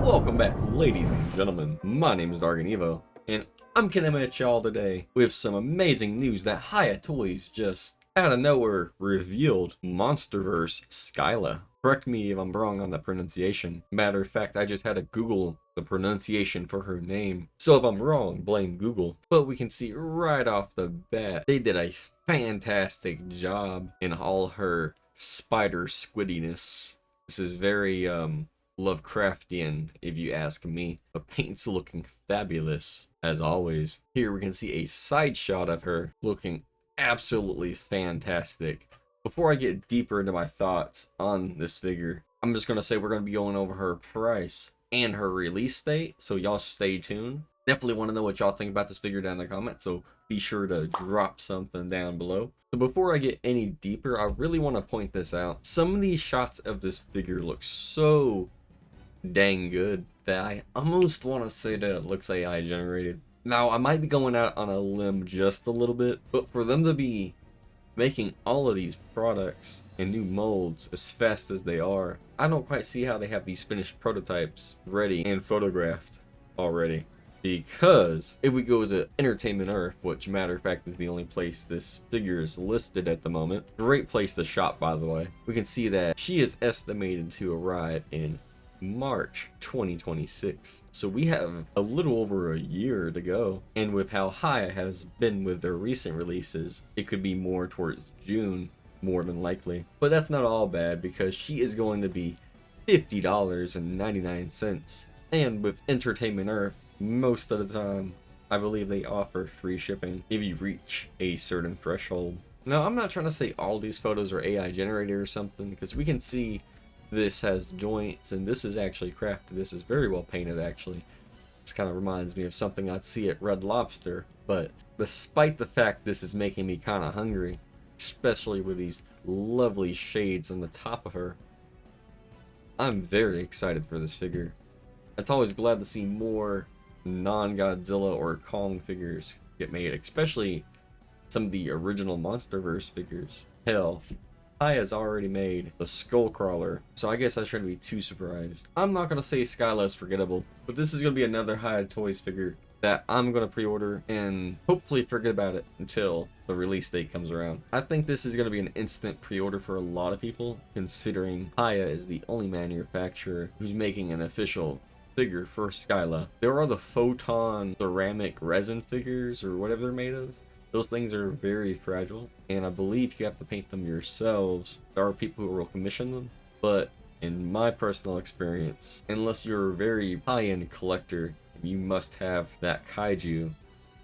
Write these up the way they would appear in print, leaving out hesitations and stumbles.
Welcome back, ladies and gentlemen. My name is DargonEvo, and I'm coming at y'all today with some amazing news that HiyaToys just out of nowhere revealed monsterverse Scylla. Correct me if I'm wrong on the pronunciation. Matter of fact, I just had to Google the pronunciation for her name. So if I'm wrong, blame Google. But we can see right off the bat, they did a fantastic job in all her spider squiddiness. This is very, Lovecraftian, if you ask me. The paint's looking fabulous, as always. Here we can see a side shot of her looking absolutely fantastic. Before I get deeper into my thoughts on this figure, I'm just going to say we're going to be going over her price and her release date, so y'all stay tuned. Definitely want to know what y'all think about this figure down in the comments, so be sure to drop something down below. So before I get any deeper, I really want to point this out. Some of these shots of this figure look so dang good that I almost want to say that it looks AI generated. Now, I might be going out on a limb just a little bit, but for them to be making all of these products and new molds as fast as they are, I don't quite see how they have these finished prototypes ready and photographed already. Because if we go to Entertainment Earth, which matter of fact is the only place this figure is listed at the moment, great place to shop by the way, we can see that she is estimated to arrive in March 2026. So we have a little over a year to go, and with how Hiya has been with their recent releases, it could be more towards June more than likely. But that's not all bad because she is going to be $50.99, and with Entertainment Earth most of the time I believe they offer free shipping if you reach a certain threshold. Now, I'm not trying to say all these photos are AI generated or something, because we can see this has joints, and this is actually crafted. This is very well painted, actually. This kind of reminds me of something I'd see at Red Lobster. But despite the fact this is making me kind of hungry, especially with these lovely shades on the top of her, I'm very excited for this figure. It's always glad to see more non-Godzilla or Kong figures get made, especially some of the original Monsterverse figures. Hell, Hiya's already made the Skullcrawler, so I guess I shouldn't be too surprised. I'm not going to say Scylla is forgettable, but this is going to be another HiyaToys figure that I'm going to pre-order and hopefully forget about it until the release date comes around. I think this is going to be an instant pre-order for a lot of people, considering Hiya is the only manufacturer who's making an official figure for Scylla. There are the photon ceramic resin figures or whatever they're made of. Those things are very fragile, and I believe you have to paint them yourselves. There are people who will commission them, but in my personal experience, unless you're a very high-end collector, you must have that Kaiju,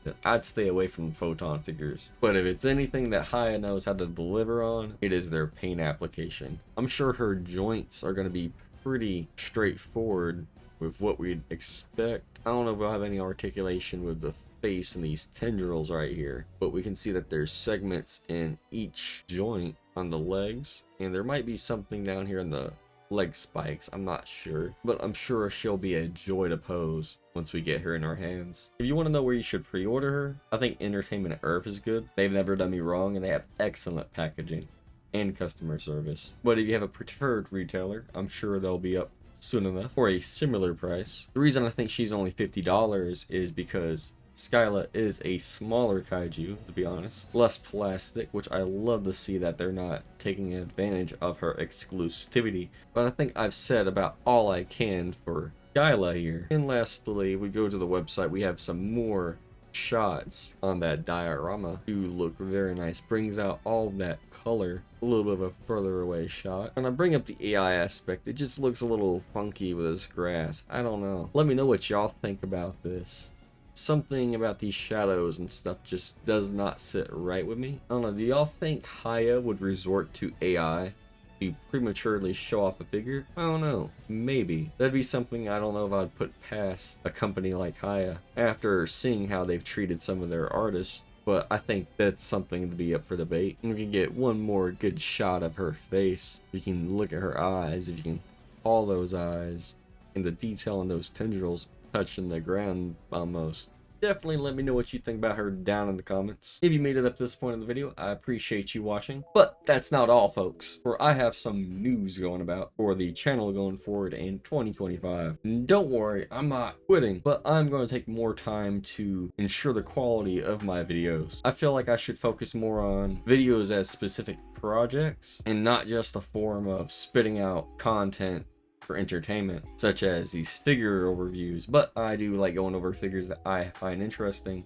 then I'd stay away from photon figures. But if it's anything that Hiya knows how to deliver on, it is their paint application. I'm sure her joints are going to be pretty straightforward with what we'd expect. I don't know if we'll have any articulation with the face and these tendrils right here, but we can see that there's segments in each joint on the legs, and there might be something down here in the leg spikes. I'm not sure, but I'm sure she'll be a joy to pose once we get her in our hands. If you want to know where you should pre-order her, I think Entertainment Earth is good. They've never done me wrong, and they have excellent packaging and customer service. But if you have a preferred retailer, I'm sure they'll be up soon enough for a similar price. The reason I think she's only $50 is because Scylla is a smaller kaiju, to be honest, less plastic, which I love to see that they're not taking advantage of her exclusivity. But I think I've said about all I can for Scylla here. And lastly, we go to the website, we have some more shots on that diorama to look very nice. Brings out all that color, a little bit of a further away shot. And I bring up the AI aspect, it just looks a little funky with this grass. I don't know. Let me know what y'all think about this. Something about these shadows and stuff just does not sit right with me. I don't know, do y'all think Hiya would resort to AI to prematurely show off a figure? I don't know, maybe. That'd be something I don't know if I'd put past a company like Hiya after seeing how they've treated some of their artists. But I think that's something to be up for debate. And we can get one more good shot of her face. You can look at her eyes, if you can all those eyes, and the detail in those tendrils touching the ground almost. definitely let me know what you think about her down in the comments. If you made it up to this point in the video, I appreciate you watching. But that's not all, folks, for I have some news going about for the channel going forward in 2025. And don't worry, I'm not quitting, but I'm going to take more time to ensure the quality of my videos. I feel like I should focus more on videos as specific projects and not just a form of spitting out content for entertainment, such as these figure overviews. But I do like going over figures that I find interesting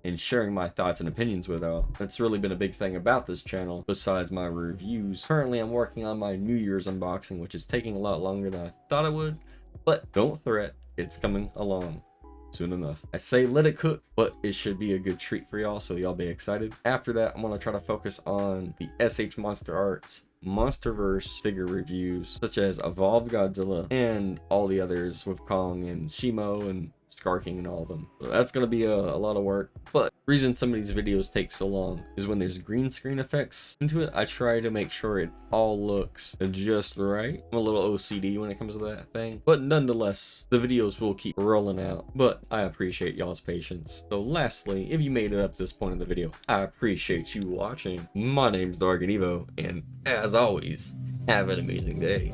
and sharing my thoughts and opinions with all. That's really been a big thing about this channel besides my reviews. Currently I'm working on my New Year's unboxing, which is taking a lot longer than I thought it would, but don't fret, it's coming along soon enough. I say let it cook, but it should be a good treat for y'all, so y'all be excited. After that, I'm gonna try to focus on the S.H.Monsterarts monsterverse figure reviews, such as Evolved Godzilla and all the others with Kong and Shimo and Scar King and all of them. So that's gonna be a lot of work. But the reason some of these videos take so long is when there's green screen effects into it, I try to make sure it all looks just right. I'm a little OCD when it comes to that thing, but nonetheless, the videos will keep rolling out. But I appreciate y'all's patience. So lastly, if you made it up to this point in the video, I appreciate you watching. My name's DargonEvo, and as always, have an amazing day.